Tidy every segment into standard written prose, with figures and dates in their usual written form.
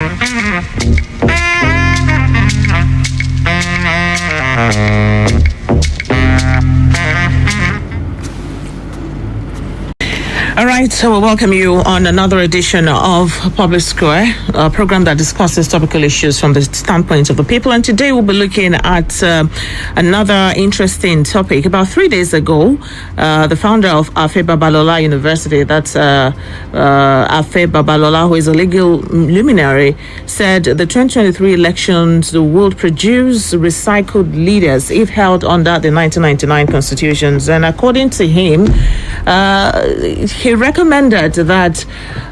All right, so we welcome you on another edition of Public Square, a program that discusses topical issues from the standpoint of the people. And today we'll be looking at another interesting topic. About 3 days ago, the founder of Afe Babalola University, that's Afe Babalola, who is a legal luminary, said the 2023 elections will produce recycled leaders if held under the 1999 constitutions. And according to him, he recommended that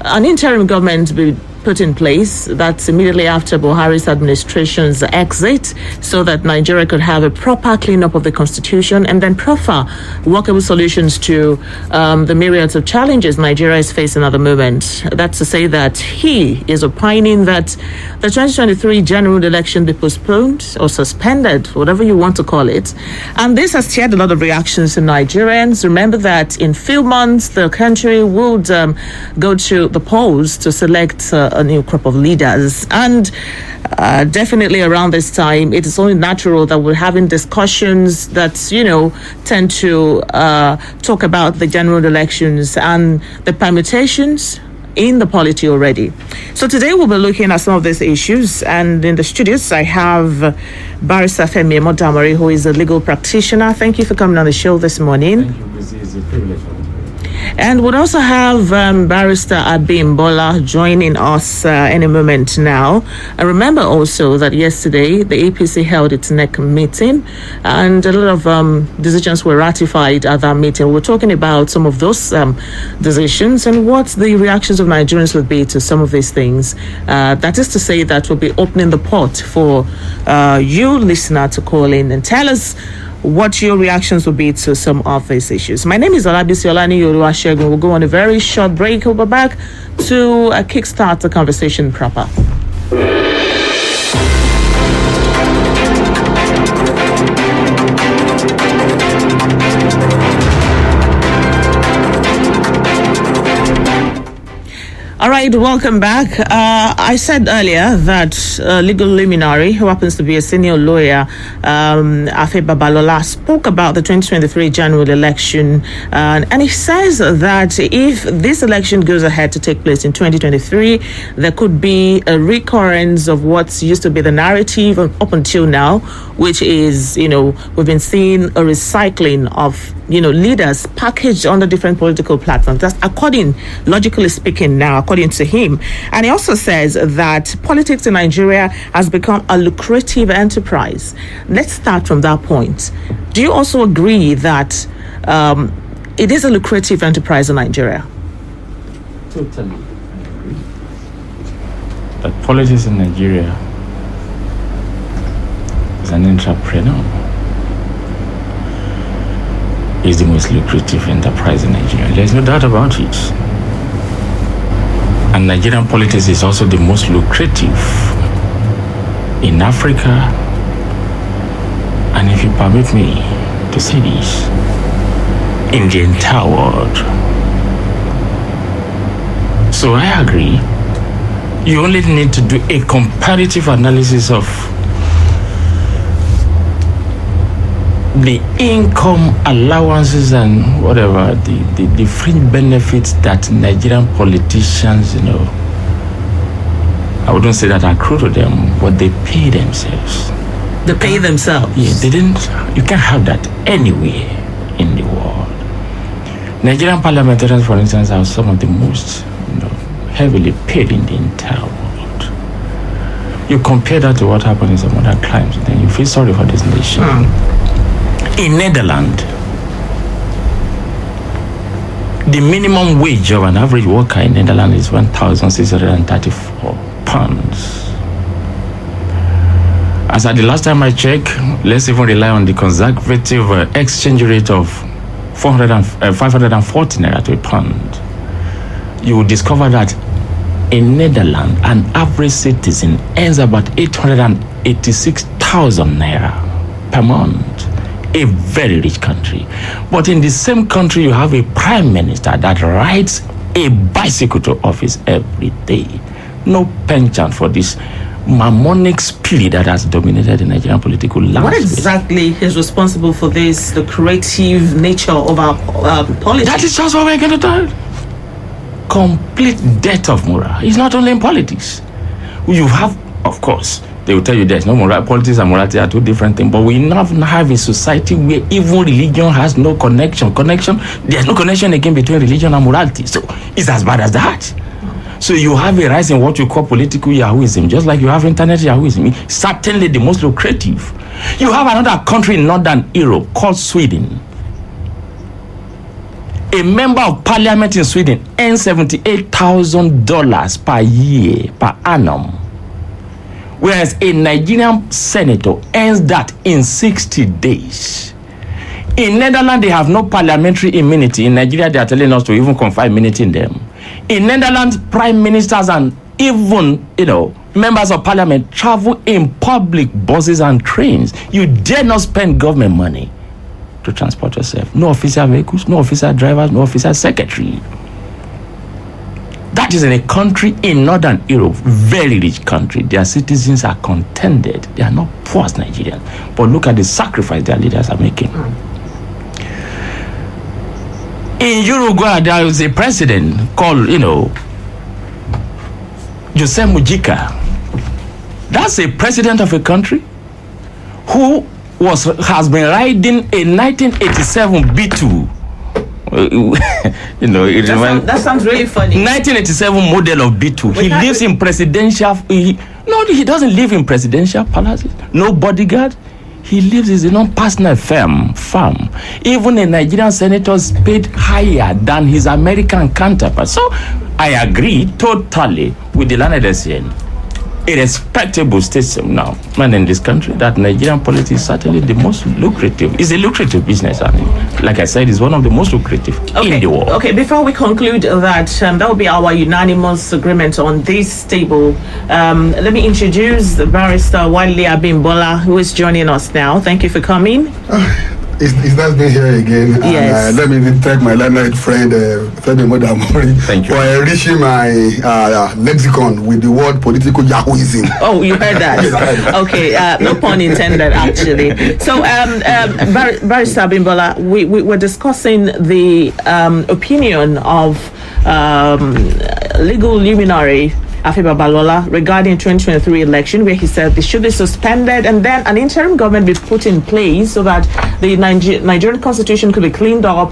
an interim government be put in place. That's immediately after Buhari's administration's exit, so that Nigeria could have a proper cleanup of the constitution and then proffer workable solutions to the myriads of challenges Nigeria is facing at the moment. That's to say that he is opining that the 2023 general election be postponed or suspended, whatever you want to call it. And this has stirred a lot of reactions in Nigerians. Remember that in few months, the country would go to the polls to select a new crop of leaders. And definitely around this time, it is only natural that we're having discussions that, tend to talk about the general elections and the permutations in the polity already. So today we'll be looking at some of these issues, and in the studios I have Barrister Femi Modamori, who is a legal practitioner. Thank you for coming on the show this morning. Thank you, Lizzie. It's a privilege for me. And we'll also have Barrister Afe Babalola joining us any moment now. And remember also that yesterday the APC held its NEC meeting, and a lot of decisions were ratified at that meeting. We're talking about some of those decisions and what the reactions of Nigerians would be to some of these things. That is to say that we'll be opening the pot for you, listener, to call in and tell us what your reactions will be to some of these issues. My name is Olabisi Olani Yoruashegun. We'll go on a very short break. We'll be back to kickstart the conversation proper. All right, welcome back. I said earlier that legal luminary, who happens to be a senior lawyer, Afe Babalola, spoke about the 2023 general election, and he says that if this election goes ahead to take place in 2023, there could be a recurrence of what used to be the narrative up until now, which is, we've been seeing a recycling of, leaders packaged under different political platforms. That's logically speaking now, according to him. And he also says that politics in Nigeria has become a lucrative enterprise. Let's start from that point. Do you also agree that it is a lucrative enterprise in Nigeria? Totally, I agree. That politics in Nigeria is an entrepreneur. Is the most lucrative enterprise in Nigeria. There's no doubt about it. And Nigerian politics is also the most lucrative in Africa, and if you permit me to say this, in the entire world. So I agree. You only need to do a comparative analysis of the income allowances and whatever, the fringe benefits that Nigerian politicians, I wouldn't say that accrue to them, but they pay themselves. They pay themselves? Yeah, you can't have that anywhere in the world. Nigerian parliamentarians, for instance, are some of the most, heavily paid in the entire world. You compare that to what happened in some other climes, then you feel sorry for this nation. In Netherlands, the minimum wage of an average worker in Netherlands is £1,634. As at the last time I checked, let's even rely on the conservative exchange rate of 540 naira to a pound. You will discover that in Netherlands, an average citizen earns about 886,000 naira per month. A very rich country. But in the same country, you have a prime minister that rides a bicycle to office every day. no penchant for this mammonic spirit that has dominated the Nigerian political landscape. What exactly is responsible for this, the creative nature of our politics? That is just what we're going to do. Complete death of morale. It's not only in politics. You have, of course, they will tell you there's no moral. Politics and morality are two different things. But we now have a society where even religion has no connection. There's no connection again between religion and morality. So it's as bad as that. So you have a rise in what you call political Yahooism, just like you have internet Yahooism. Certainly the most lucrative. You have another country in Northern Europe called Sweden. A member of parliament in Sweden earns $78,000 per year, per annum. Whereas a Nigerian senator earns that in 60 days. In Netherlands, they have no parliamentary immunity. In Nigeria, they are telling us to even confer immunity in them. In Netherlands, prime ministers and even, members of parliament travel in public buses and trains. You dare not spend government money to transport yourself. No official vehicles, no official drivers, no official secretary. That is in a country in Northern Europe, very rich country. Their citizens are contented. They are not poor as Nigerians. But look at the sacrifice their leaders are making. In Uruguay, there is a president called, Jose Mujica. That's a president of a country who has been riding a 1987 B2. That sounds really funny. 1987 model of B2. He lives in presidential. He doesn't live in presidential palaces. No bodyguard. He lives in his own personal farm. Even a Nigerian senator is paid higher than his American counterpart. So I agree totally with the learned saying. A respectable system now, man, in this country, that Nigerian politics is certainly the most lucrative. It's a lucrative business, and like I said, it's one of the most lucrative in the world. Okay, before we conclude that will be our unanimous agreement on this table. Let me introduce Barrister Wale Abimbola, who is joining us now. Thank you for coming. It's nice being here again. Yes. And let me thank my learned friend, Femi Modamori, Thank you for enriching my lexicon with the word political Yahooism. Oh, you heard that? Okay, no pun intended, actually. So, Barrister Abimbola, we were discussing the opinion of legal luminary Afe Babalola regarding 2023 election, where he said they should be suspended and then an interim government be put in place so that the Nigerian constitution could be cleaned up,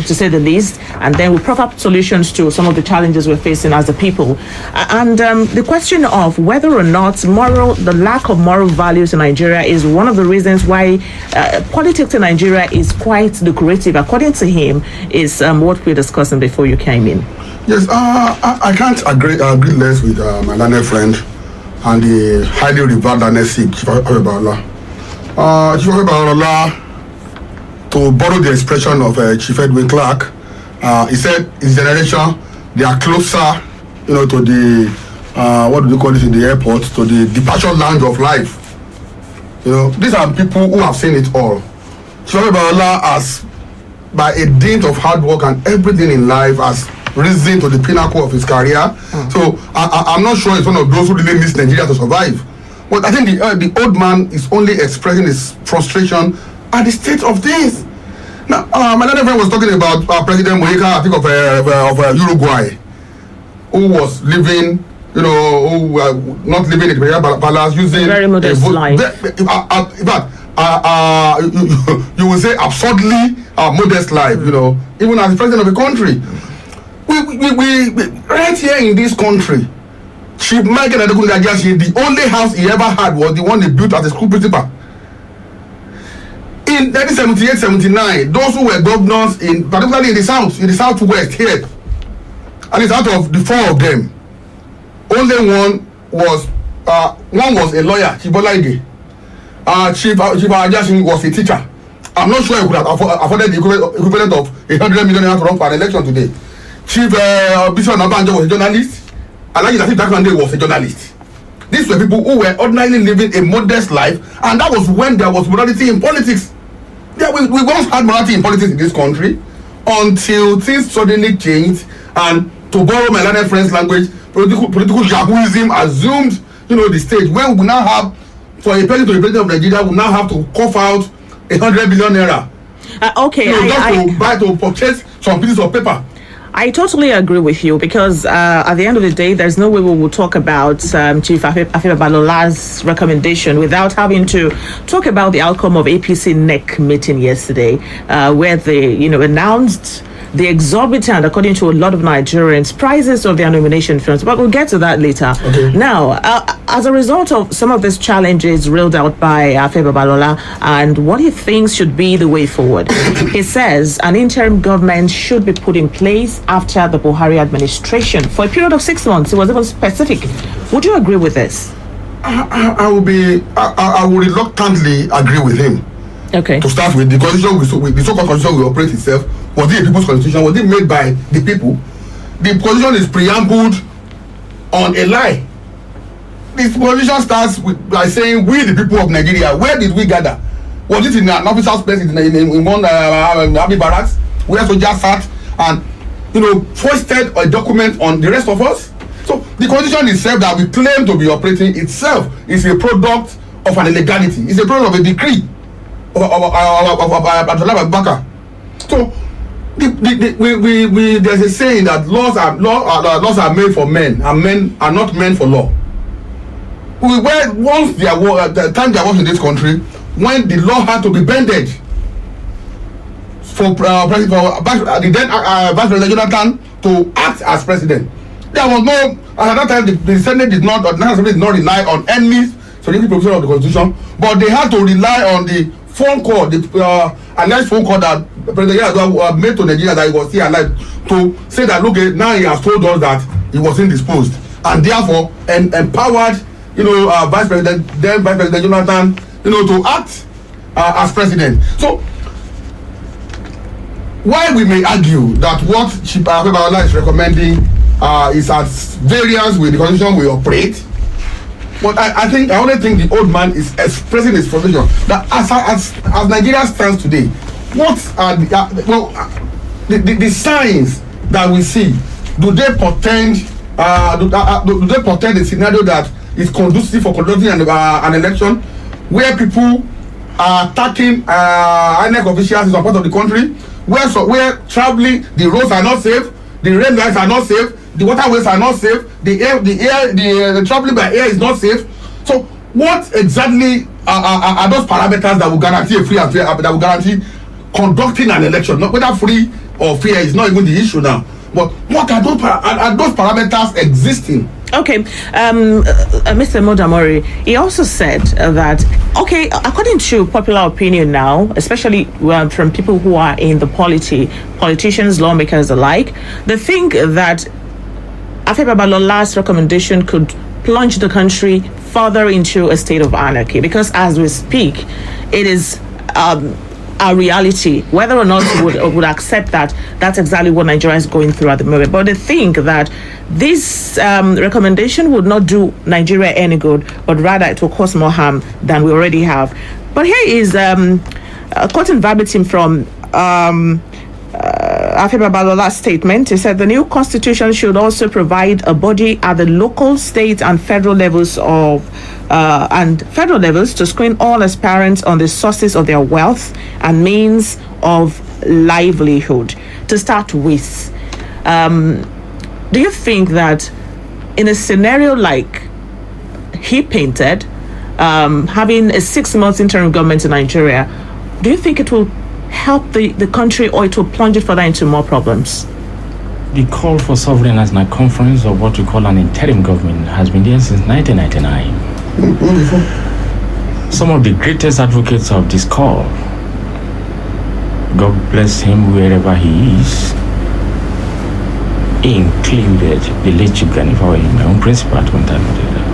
to say the least, and then with proper solutions to some of the challenges we're facing as a people. And the question of whether or not the lack of moral values in Nigeria is one of the reasons why politics in Nigeria is quite lucrative, according to him, is what we're discussing before you came in. Yes, I can't agree less with my learned friend and the highly revered learned Sikh, Chief Afe Babalola. Chief Afe Babalola, to borrow the expression of Chief Edwin Clark, he said his generation, they are closer, to the, what do they call it in the airport, to the departure lounge of life. These are people who have seen it all. Chief Afe Babalola has, by a dint of hard work and everything in life, has risen to the pinnacle of his career. So I'm not sure it's one of those who really needs Nigeria to survive. But I think the old man is only expressing his frustration at the state of things. Now, my other friend was talking about President Mujica, I think of Uruguay, who was living, not living in the palace, using very modest life. You will say absurdly modest life, even as the president of the country. We right here in this country, Chief Michael Adekunle Ajayi, the only house he ever had was the one he built as a school principal. In 1978-79, those who were governors, particularly in the southwest here, and it's out of the four of them, only one was a lawyer, Chief Bolaige. Chief Ajayi was a teacher. I'm not sure he could have afforded the equivalent of 100 million to run for an election today. Chief Bishop Nabanjo was a journalist. Alaji Lateef Dakande was a journalist. These were people who were ordinarily living a modest life, and that was when there was morality in politics. Yeah, we once had morality in politics in this country until things suddenly changed. And to borrow my learned friend's language, political yahooism assumed, the stage, when we now have, for a president to the president of Nigeria, we now have to cough out 100 billion naira. Okay, to purchase some pieces of paper. I totally agree with you, because at the end of the day, there's no way we will talk about Chief Afe Babalola's recommendation without having to talk about the outcome of APC NEC meeting yesterday, where they, announced the exorbitant, according to a lot of Nigerians, prices of their nomination funds. But we'll get to that later. Okay. Now, as a result of some of these challenges railed out by Afe Babalola and what he thinks should be the way forward, he says an interim government should be put in place after the Buhari administration for a period of 6 months. It was even specific. Would you agree with this? I will reluctantly agree with him. Okay. To start with, the constitution, the so-called constitution will operate itself. Was it a people's constitution? Was it made by the people? The constitution is preambled on a lie. This constitution starts by saying, we the people of Nigeria, where did we gather? Was it in an officer's place in one army barracks where soldiers sat and foisted a document on the rest of us? So the constitution itself that we claim to be operating itself is a product of an illegality. It's a product of a decree of Abubakar. So there's a saying that laws are made for men, and men are not meant for law. Once the time there was in this country, when the law had to be bended for the then Vice President Jonathan to act as president, there was no, at that time the Senate did not, or the National Assembly did not rely on any specific provision of the Constitution, but they had to rely on the phone call, the alleged phone call that President Yar'Adua made to Nigeria that he was still alive, to say that, look, now he has told us that he was indisposed, and therefore empowered, Vice President Jonathan, to act as president. So, while we may argue that what Chief Afe Babalola is recommending is at variance with the constitution we operate, but I only think the old man is expressing his frustration that as Nigeria stands today, what are the signs that we see? Do they portend a scenario that is conducive for conducting an election where people are attacking INEC officials in some part of the country, where traveling, the roads are not safe, the rail lines are not safe, the waterways are not safe, the traveling by air is not safe. So what exactly are those parameters that will guarantee a free and fair, that will guarantee conducting an election? Not whether free or fair is not even the issue now, but what are those parameters existing? Okay, Mr. Modamori, he also said that, okay, according to popular opinion now, especially from people who are in the politicians, lawmakers alike, they think that Afe Babalola's recommendation could plunge the country further into a state of anarchy, because as we speak, it is a reality. Whether or not you would accept that, that's exactly what Nigeria is going through at the moment. But they think that this recommendation would not do Nigeria any good, but rather it will cause more harm than we already have. But here is quoting verbatim from Afe Babalola's statement. He said the new constitution should also provide a body at the local, state, and federal levels to screen all aspirants on the sources of their wealth and means of livelihood. To start with, do you think that in a scenario like he painted, having a 6 months interim government in Nigeria, do you think it will help the country, or it will plunge it further into more problems? The call for sovereign national conference, or what we call an interim government, has been there since 1999. Some of the greatest advocates of this call, God bless him wherever he is, included the late Chief Ganifa, my own principal at one time or the other.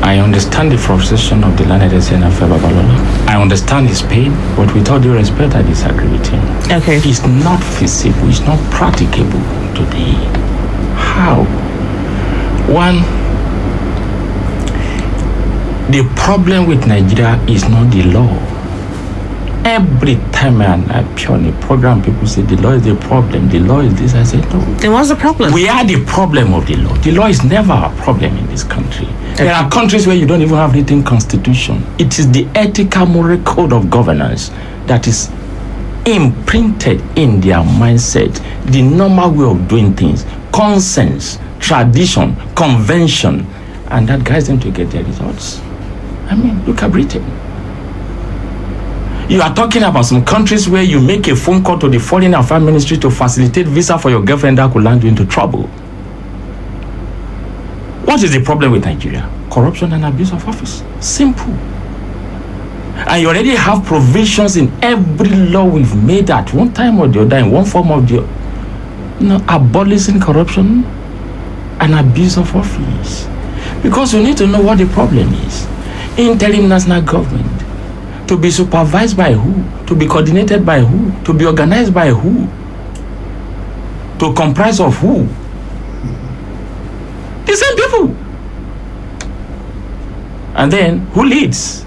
I understand the frustration of the learned Afe Babalola. I understand his pain, but with all due respect, I disagree with him. Okay. It's not feasible, it's not practicable today. How? One, the problem with Nigeria is not the law. Every time I appear on a program, people say the law is the problem, the law is this. I say no. Then what's the problem? We are the problem of the law. The law is never a problem in this country. Okay. There are countries where you don't even have written constitution. It is the ethical moral code of governance that is imprinted in their mindset, the normal way of doing things, consensus, tradition, convention, and that guides them to get their results. I mean, look at Britain. You are talking about some countries where you make a phone call to the Foreign Affairs Ministry to facilitate visa for your girlfriend that could land you into trouble. What is the problem with Nigeria? Corruption and abuse of office. Simple. And you already have provisions in every law we've made at one time or the other, in one form or the other, abolishing corruption and abuse of office. Because you need to know what the problem is. Interim national government. To be supervised by who? To be coordinated by who? To be organized by who? To comprise of who? The same people. And then who leads?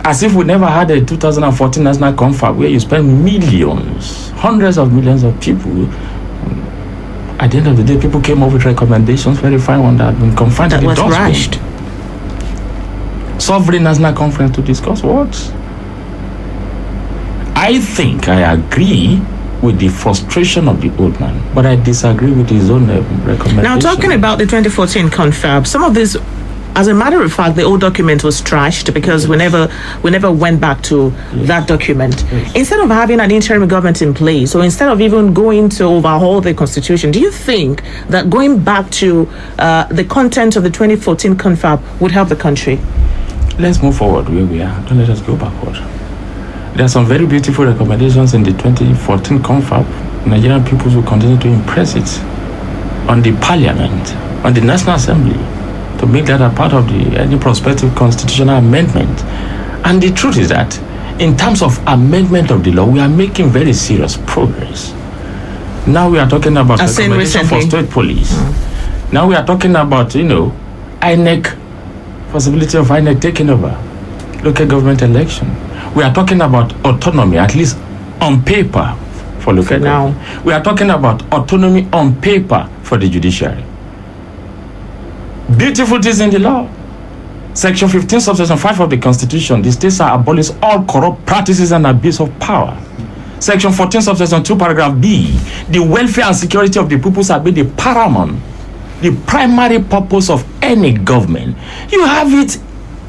As if we never had a 2014 national confab where you spend millions, hundreds of millions of people. At the end of the day, people came up with recommendations, verifying one that had been confined to the dustbin. That was rushed. Sovereign National Conference to discuss what? I think I agree with the frustration of the old man, but I disagree with his own recommendation. Now, talking about the 2014 confab, some of this, as a matter of fact, the old document was trashed because we never went back to that document. Instead of having an interim government in place, or instead of even going to overhaul the constitution, do you think that going back to the content of the 2014 confab would help the country? Let's move forward where we are. Don't let us go backward. There are some very beautiful recommendations in the 2014 confab. Nigerian peoples will continue to impress it on the parliament, on the National Assembly, to make that a part of any prospective constitutional amendment. And the truth is that in terms of amendment of the law, we are making very serious progress. Now we are talking about recommendation for state police. Now we are talking about, INEC, possibility of INEC taking over local government election. We are talking about autonomy, at least on paper, for local government. We are talking about autonomy on paper for the judiciary. Beautiful things in the law. Section 15, subsection 5 of the Constitution, the states are abolish all corrupt practices and abuse of power. Section 14, subsection 2, paragraph B, the welfare and security of the people shall be the paramount, the primary purpose of any government. You have it,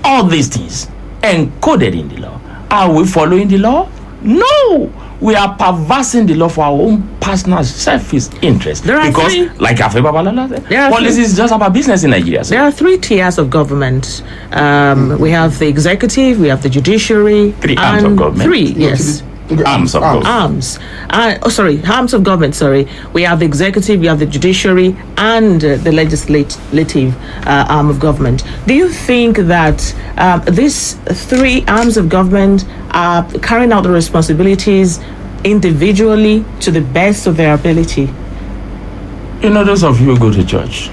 all these things, encoded in the law. Are we following the law? No! We are perversing the law for our own personal selfish interest. Because, like Afe Babalola said, policy is just about business in Nigeria. So. There are 3 tiers of government. We have the executive, we have the judiciary. 3 arms of government. 3, yes. Arms of government. Arms of government, We have the executive, we have the judiciary, and the legislative arm of government. Do you think that these 3 arms of government are carrying out the responsibilities individually to the best of their ability? Those of you who go to church.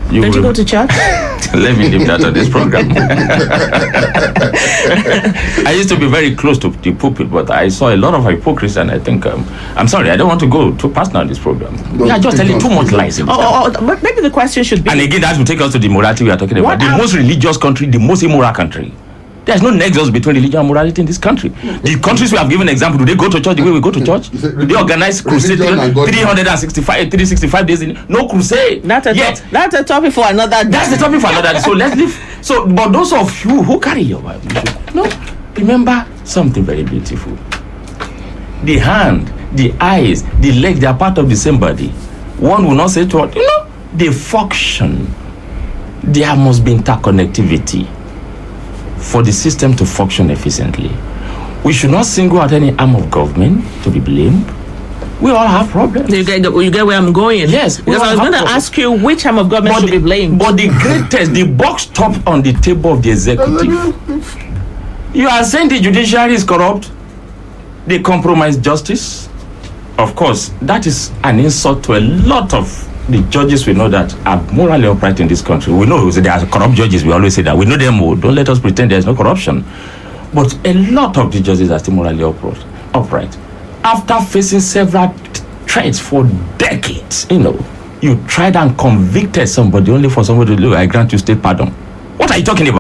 Don't you go to church? Let me leave that on this program. I used to be very close to the pulpit, but I saw a lot of hypocrisy, and I think I'm sorry, I don't want to go too personal on this program. We are just telling too much lies. But maybe the question should be. And again, that will take us to the morality we are talking about. The most religious country, the most immoral country. There's no nexus between religion and morality in this country. The countries we have given example, do they go to church the way we go to church? Do they organize crusade 365 days in no crusade? That's a topic for another day. That's the topic for another day. So let's leave. So, but those of you who carry your Bible, remember something very beautiful. The hand, the eyes, the leg, they are part of the same body. One will not say to what, they function. There must be interconnectivity for the system to function efficiently. We should not single out any arm of government to be blamed. We all have problems. You get where I'm going? Yes. Because I was going to ask you which arm of government should be blamed. But the greatest, the box top on the table of the executive. You are saying the judiciary is corrupt? They compromise justice? Of course, that is an insult to a lot of the judges we know that are morally upright in this country. We know there are corrupt judges. We always say that. We know them all. Don't let us pretend there's no corruption. But a lot of the judges are still morally upright. After facing several threats for decades, you tried and convicted somebody only for somebody to look, I grant you state pardon. What are you talking about?